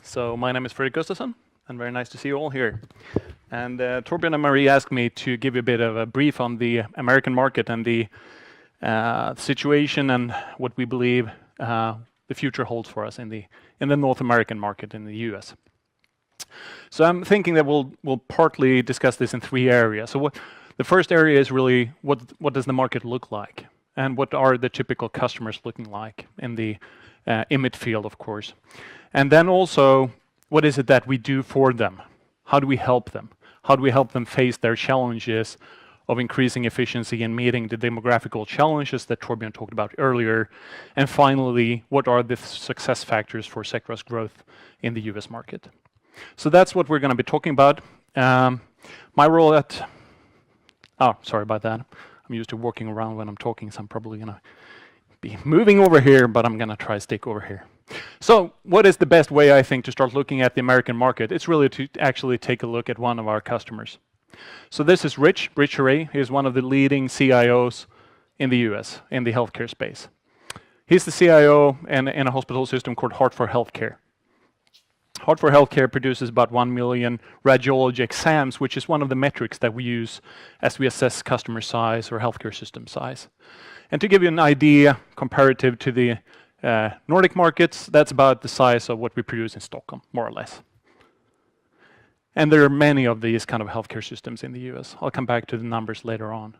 So my name is Fredrik Gustavsson, and very nice to see you all here. And Torbjörn and Marie asked me to give you a bit of a brief on the American market and the situation and what we believe the future holds for us in the North American market in the US. So I'm thinking that we'll partly discuss this in three areas. So the first area is really what does the market look like, and what are the typical customers looking like in the IMIT field, of course. And then also, what is it that we do for them? How do we help them? How do we help them face their challenges of increasing efficiency and meeting the demographical challenges that Torbjörn talked about earlier? And finally, what are the success factors for Sectra's growth in the US market? So that's what we're going to be talking about. My role at... Oh, sorry about that. I'm used to walking around when I'm talking, so I'm probably going to be moving over here, but I'm going to try to stick over here. So what is the best way, I think, to start looking at the American market? It's really to actually take a look at one of our customers. So this is Rich Hooray. He's one of the leading CIOs in the US in the healthcare space. He's the CIO in a hospital system called Heart for Healthcare. Heart for Healthcare produces about 1 million radiology exams, which is one of the metrics that we use as we assess customer size or healthcare system size. And to give you an idea comparative to the Nordic markets, that's about the size of what we produce in Stockholm, more or less. And there are many of these kind of healthcare systems in the US. I'll come back to the numbers later on.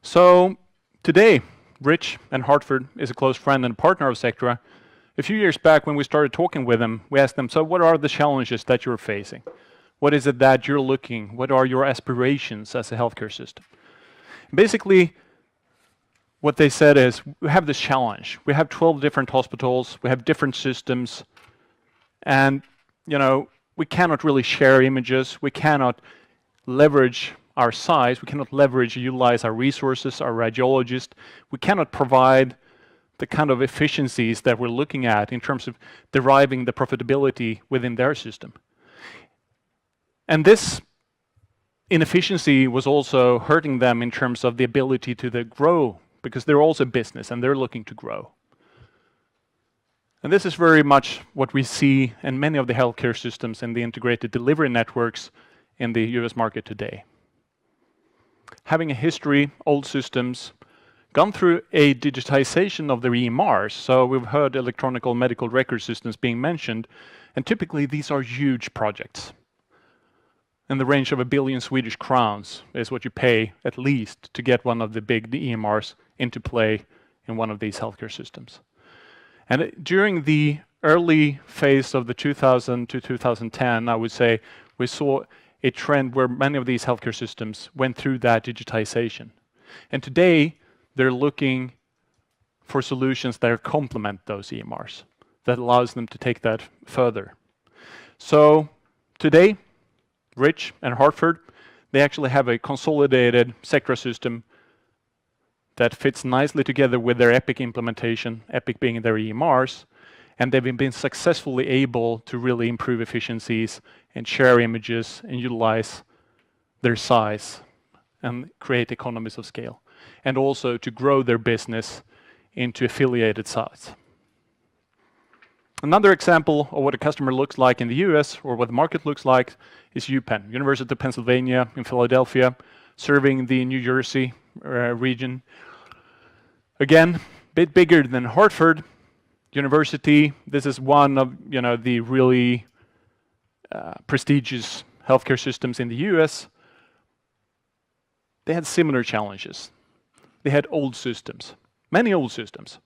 So today, Rich and Hartford is a close friend and partner of Sectra. A few years back when we started talking with them, we asked them, so what are the challenges that you're facing? What is it that you're looking? What are your aspirations as a healthcare system? Basically, what they said is, we have this challenge. We have 12 different hospitals, we have different systems, and we cannot really share images, we cannot leverage our size, we cannot utilize our resources, our radiologists, we cannot provide the kind of efficiencies that we're looking at in terms of deriving the profitability within their system. And this inefficiency was also hurting them in terms of the ability to grow, because they're also a business and they're looking to grow. And this is very much what we see in many of the healthcare systems and the integrated delivery networks in the US market today. Having a history, old systems, gone through a digitization of their EMRs, so we've heard electronic medical record systems being mentioned, and typically these are huge projects. In the range of 1 billion Swedish crowns is what you pay at least to get one of the big EMRs into play in one of these healthcare systems. And during the early phase of the 2000 to 2010, I would say, we saw a trend where many of these healthcare systems went through that digitization. And today, they're looking for solutions that complement those EMRs, that allows them to take that further. So today, Rich and Hartford, they actually have a consolidated Sectra system that fits nicely together with their Epic implementation, Epic being their EMRs, and they've been successfully able to really improve efficiencies and share images and utilize their size and create economies of scale, and also to grow their business into affiliated sites. Another example of what a customer looks like in the US, or what the market looks like, is UPenn, University of Pennsylvania in Philadelphia, serving the New Jersey region. Again, a bit bigger than Hartford University. This is one of the really prestigious healthcare systems in the US. They had similar challenges. They had old systems, many old systems,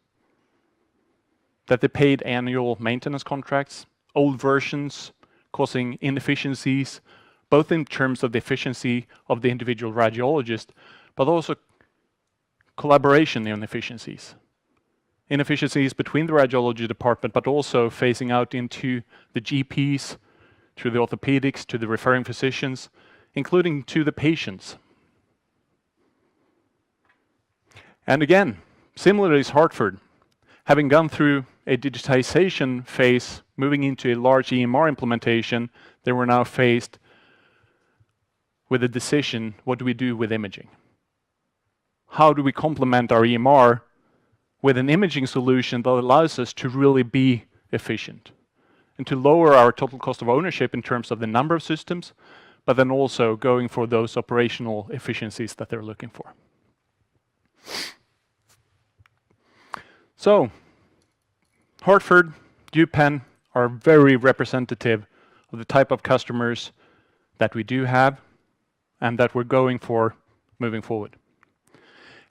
that they paid annual maintenance contracts, old versions causing inefficiencies, both in terms of the efficiency of the individual radiologist, but also collaboration inefficiencies. Inefficiencies between the radiology department, but also phasing out into the GPs, to the orthopedics, to the referring physicians, including to the patients. And again, similarly as Hartford, having gone through a digitization phase, moving into a large EMR implementation, they were now faced with a decision, what do we do with imaging? How do we complement our EMR with an imaging solution that allows us to really be efficient and to lower our total cost of ownership in terms of the number of systems, but then also going for those operational efficiencies that they're looking for. So, Hartford, UPenn are very representative of the type of customers that we do have and that we're going for moving forward.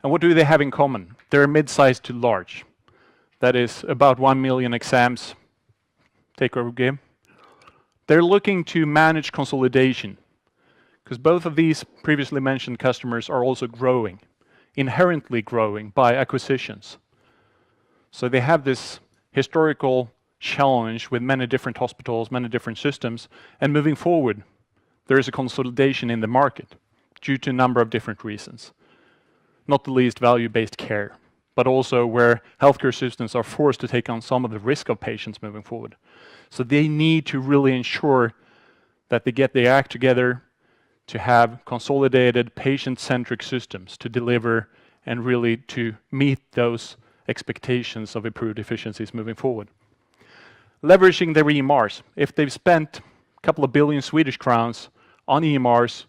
And what do they have in common? They're mid-sized to large. That is about 1 million exams, take or give. They're looking to manage consolidation, because both of these previously mentioned customers are also growing, inherently growing by acquisitions. So they have this historical challenge with many different hospitals, many different systems, and moving forward, there is a consolidation in the market due to a number of different reasons. Not the least value-based care, but also where healthcare systems are forced to take on some of the risk of patients moving forward. So they need to really ensure that they get their act together to have consolidated patient-centric systems to deliver and really to meet those expectations of improved efficiencies moving forward. Leveraging their EMRs. If they've spent a couple of billion Swedish crowns on EMRs,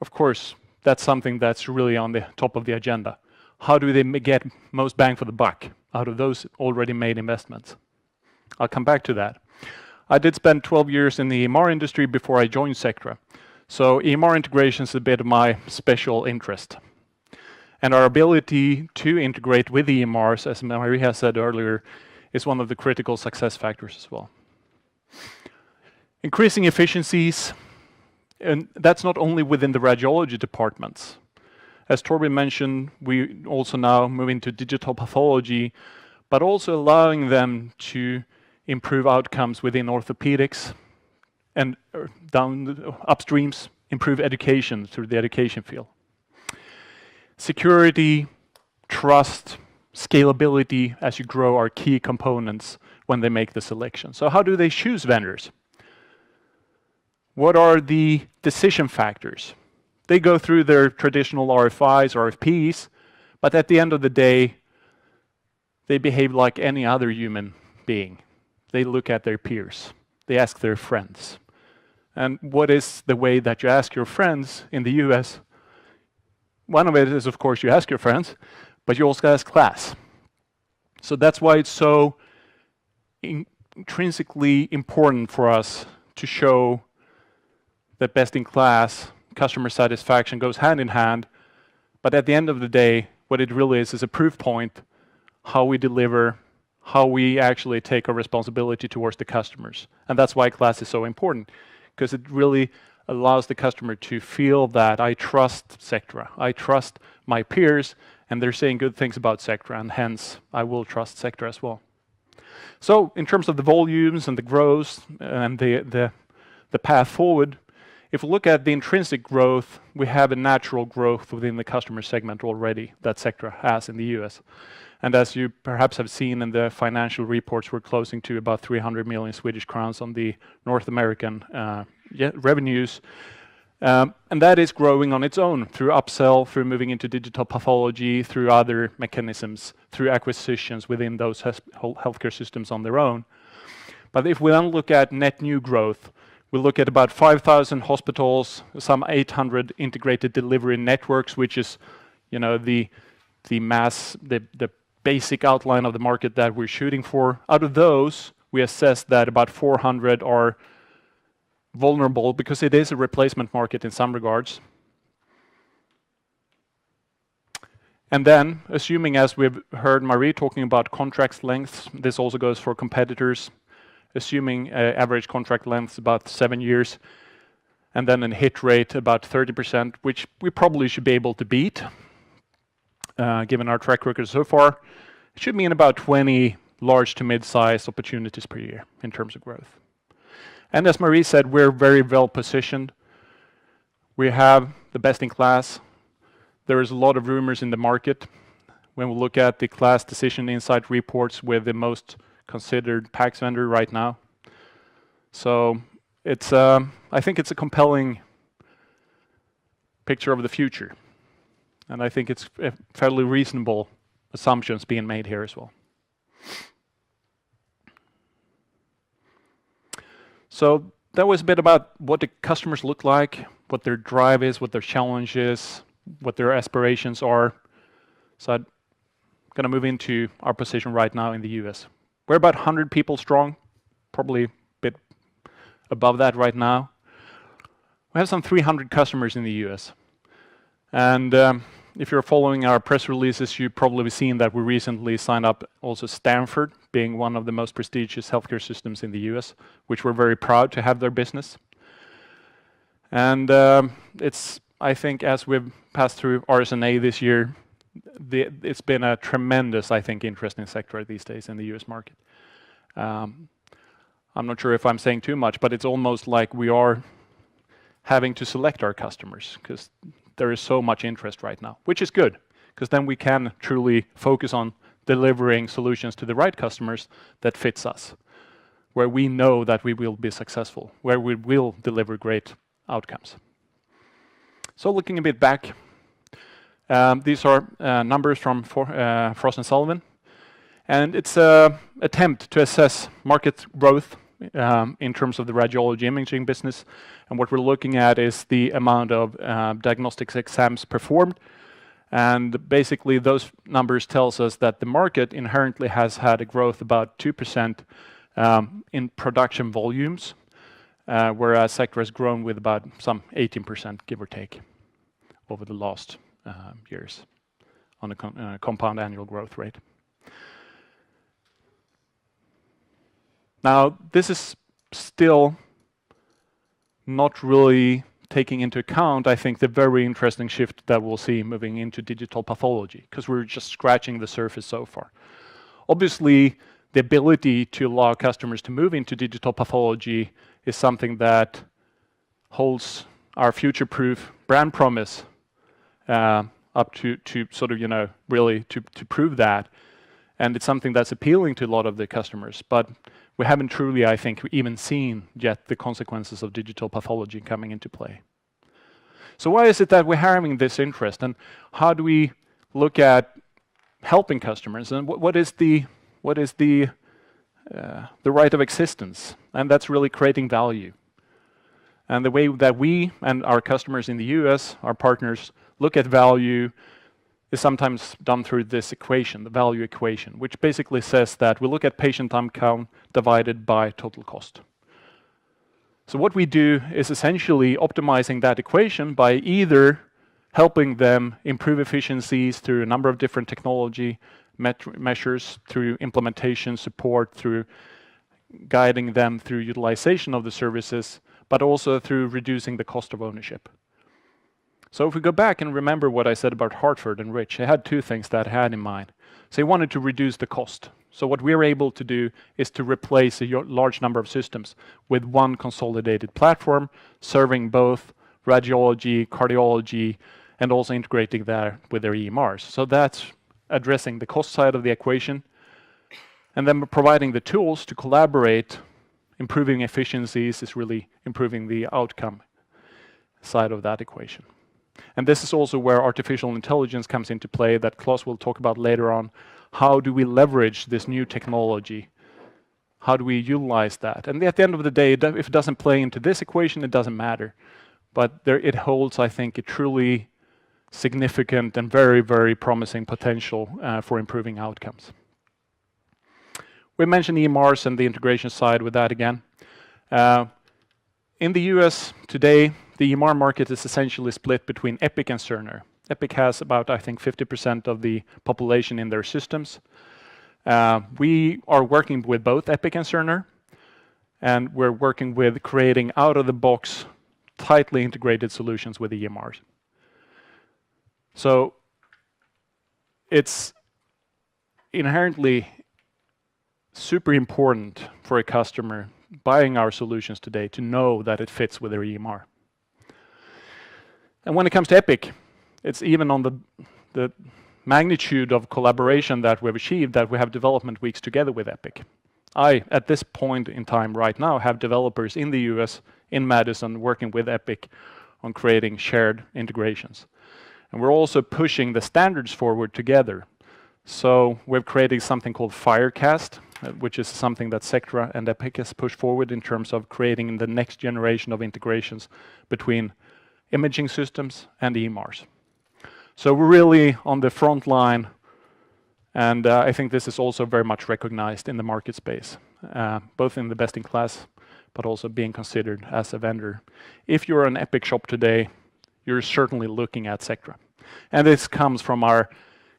of course, that's something that's really on the top of the agenda. How do they get most bang for the buck out of those already made investments? I'll come back to that. I did spend 12 years in the EMR industry before I joined Sectra. So EMR integration is a bit of my special interest. And our ability to integrate with EMRs, as Maria said earlier, is one of the critical success factors as well. Increasing efficiencies, and that's not only within the radiology departments. As Torbjörn mentioned, we also now move into digital pathology, but also allowing them to improve outcomes within orthopedics and down the upstreams, improve education through the education field. Security, trust, scalability as you grow are key components when they make the selection. So how do they choose vendors? What are the decision factors? They go through their traditional RFIs, RFPs, but at the end of the day, they behave like any other human being. They look at their peers. They ask their friends. And what is the way that you ask your friends in the US? One of it is, of course, you ask your friends, but you also ask class. So that's why it's so intrinsically important for us to show that best-in-class customer satisfaction goes hand in hand, but at the end of the day, what it really is a proof point, how we deliver, how we actually take our responsibility towards the customers. And that's why class is so important, because it really allows the customer to feel that I trust Sectra, I trust my peers, and they're saying good things about Sectra, and hence I will trust Sectra as well. So in terms of the volumes and the growth and the path forward, if we look at the intrinsic growth, we have a natural growth within the customer segment already that Sectra has in the US. And as you perhaps have seen in the financial reports, we're closing to about 300 million Swedish crowns on the North American revenues. And that is growing on its own through upsell, through moving into digital pathology, through other mechanisms, through acquisitions within those healthcare systems on their own. But if we then look at net new growth, we look at about 5,000 hospitals, some 800 integrated delivery networks, which is, the basic outline of the market that we're shooting for. Out of those, we assess that about 400 are vulnerable because it is a replacement market in some regards. And then, assuming as we've heard Marie talking about contract lengths, this also goes for competitors, assuming average contract length about 7 years, and then a hit rate about 30%, which we probably should be able to beat, given our track record so far. It should mean about 20 large to mid-sized opportunities per year in terms of growth. And as Marie said, we're very well positioned. We have the best in class. There is a lot of rumors in the market. When we look at the class decision insight reports with the most considered PACS vendor right now. So it's, I think it's a compelling picture of the future. And I think it's fairly reasonable assumptions being made here as well. So that was a bit about what the customers look like, what their drive is, what their challenge is, what their aspirations are. So I'm going to move into our position right now in the US. We're about 100 people strong, probably a bit above that right now. We have some 300 customers in the US. And if you're following our press releases, you've probably seen that we recently signed up also Stanford, being one of the most prestigious healthcare systems in the US, which we're very proud to have their business. And I think as we've passed through RSNA this year, it's been a tremendous, I think, interesting sector these days in the US market. I'm not sure if I'm saying too much, but it's almost like we are having to select our customers because there is so much interest right now, which is good, because then we can truly focus on delivering solutions to the right customers that fits us, where we know that we will be successful, where we will deliver great outcomes. So looking a bit back, these are numbers from Frost & Sullivan, and it's an attempt to assess market growth in terms of the radiology imaging business. And what we're looking at is the amount of diagnostics exams performed. And basically those numbers tells us that the market inherently has had a growth about 2% in production volumes, whereas Sectra has grown with about some 18%, give or take, over the last years on a compound annual growth rate. Now, this is still not really taking into account, I think, the very interesting shift that we'll see moving into digital pathology, because we're just scratching the surface so far. Obviously, the ability to allow customers to move into digital pathology is something that holds our future-proof brand promise up to sort of, really to prove that. And it's something that's appealing to a lot of the customers. But we haven't truly, I think, even seen yet the consequences of digital pathology coming into play. So why is it that we're having this interest, and how do we look at helping customers, and what is the right of existence? And that's really creating value. And the way that we and our customers in the US, our partners, look at value is sometimes done through this equation, the value equation, which basically says that we look at patient time count divided by total cost. So what we do is essentially optimizing that equation by either helping them improve efficiencies through a number of different technology measures, through implementation support, through guiding them through utilization of the services, but also through reducing the cost of ownership. So if we go back and remember what I said about Hartford and Rich, I had two things that I had in mind. So they wanted to reduce the cost. So what we're able to do is to replace a large number of systems with one consolidated platform, serving both radiology, cardiology, and also integrating that with their EMRs. So that's addressing the cost side of the equation, and then providing the tools to collaborate. Improving efficiencies is really improving the outcome side of that equation. And this is also where artificial intelligence comes into play, that Klaus will talk about later on. How do we leverage this new technology? How do we utilize that? And at the end of the day, if it doesn't play into this equation, it doesn't matter. But it holds, I think, a truly significant and very, very promising potential for improving outcomes. We mentioned EMRs and the integration side with that again. In the US today, the EMR market is essentially split between Epic and Cerner. Epic has about, I think, 50% of the population in their systems. We are working with both Epic and Cerner, and we're working with creating out-of-the-box, tightly integrated solutions with EMRs. So it's inherently super important for a customer buying our solutions today to know that it fits with their EMR. And when it comes to Epic, it's even on the magnitude of collaboration that we've achieved that we have development weeks together with Epic. I, at this point in time right now, have developers in the US, in Madison, working with Epic on creating shared integrations. And we're also pushing the standards forward together. So we're creating something called Firecast, which is something that Sectra and Epic has pushed forward in terms of creating the next generation of integrations between imaging systems and EMRs. So we're really on the front line, and I think this is also very much recognized in the market space, both in the best in class, but also being considered as a vendor. If you're an Epic shop today, you're certainly looking at Sectra. And this comes from our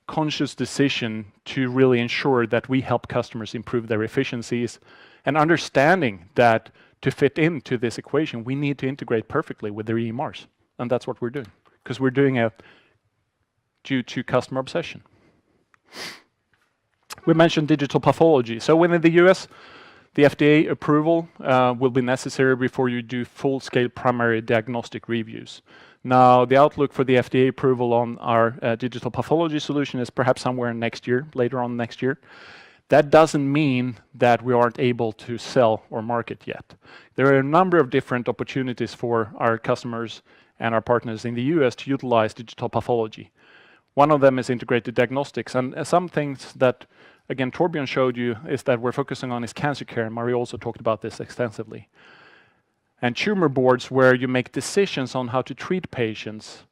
conscious decision to really ensure that we help customers improve their efficiencies, and understanding that to fit into this equation, we need to integrate perfectly with their EMRs. And that's what we're doing, because we're doing it due to customer obsession. We mentioned digital pathology. So within the US, the FDA approval will be necessary before you do full-scale primary diagnostic reviews. Now, the outlook for the FDA approval on our digital pathology solution is perhaps somewhere next year, later on next year. That doesn't mean that we aren't able to sell or market yet. There are a number of different opportunities for our customers and our partners in the US to utilize digital pathology. One of them is integrated diagnostics, and some things that, again, Torbjörn showed you is that we're focusing on is cancer care, and Marie also talked about this extensively. And tumor boards, where you make decisions on how to treat patients,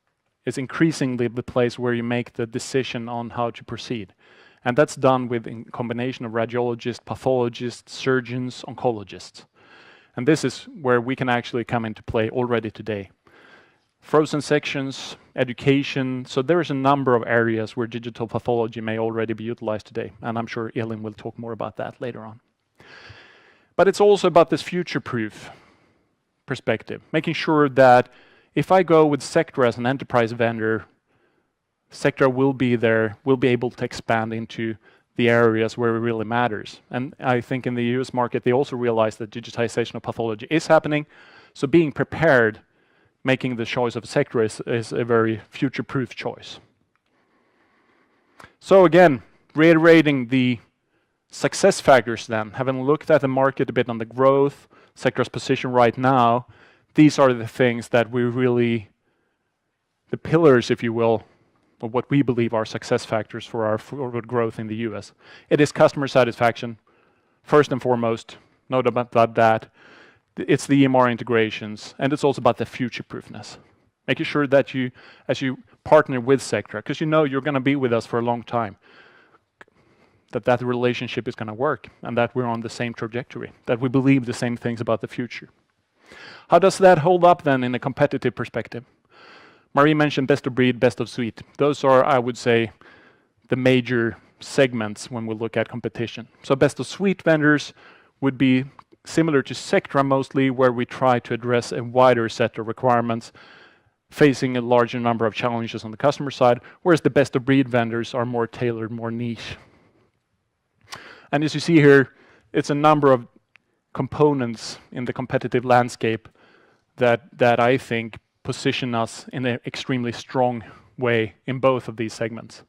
is increasingly the place where you make the decision on how to proceed. And that's done with a combination of radiologists, pathologists, surgeons, oncologists. And this is where we can actually come into play already today. Frozen sections, education, so there is a number of areas where digital pathology may already be utilized today, and I'm sure Elin will talk more about that later on. But it's also about this future-proof perspective, making sure that if I go with Sectra as an enterprise vendor, Sectra will be there, will be able to expand into the areas where it really matters. And I think in the US market, they also realize that digitization of pathology is happening, so being prepared, making the choice of Sectra is a very future-proof choice. So again, reiterating the success factors then, having looked at the market a bit on the growth, Sectra's position right now, these are the things that we really, the pillars, if you will, of what we believe are success factors for our forward growth in the US. It is customer satisfaction, first and foremost, no doubt about that. It's the EMR integrations, and it's also about the future-proofness. Making sure that you, as you partner with Sectra, because you know you're going to be with us for a long time, that relationship is going to work, and that we're on the same trajectory, that we believe the same things about the future. How does that hold up then in a competitive perspective? Marie mentioned best of breed, best of suite. Those are, I would say, the major segments when we look at competition. So best of suite vendors would be similar to Sectra mostly, where we try to address a wider set of requirements, facing a larger number of challenges on the customer side, whereas the best of breed vendors are more tailored, more niche. And as you see here, it's a number of components in the competitive landscape that I think position us in an extremely strong way in both of these segments.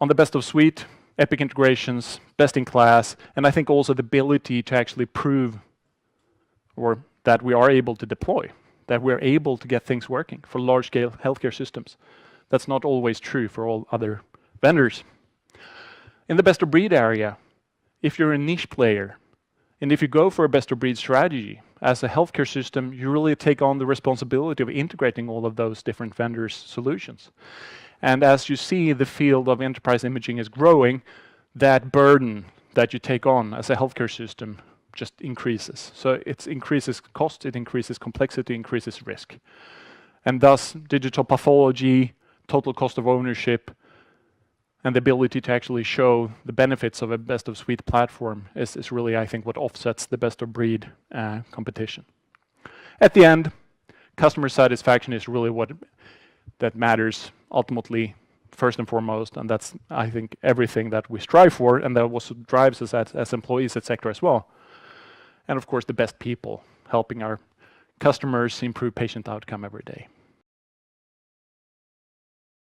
On the best of suite, Epic integrations, best in class, and I think also the ability to actually prove or that we are able to deploy, that we're able to get things working for large-scale healthcare systems. That's not always true for all other vendors. In the best of breed area, if you're a niche player, and if you go for a best of breed strategy, as a healthcare system, you really take on the responsibility of integrating all of those different vendors' solutions. And as you see, the field of enterprise imaging is growing, that burden that you take on as a healthcare system just increases. So it increases cost, it increases complexity, increases risk. And thus, digital pathology, total cost of ownership, and the ability to actually show the benefits of a best of suite platform is really, I think, what offsets the best of breed competition. At the end, customer satisfaction is really what that matters ultimately, first and foremost, and that's, I think, everything that we strive for, and that also drives us as employees at Sectra as well. And of course, the best people, helping our customers improve patient outcome every day.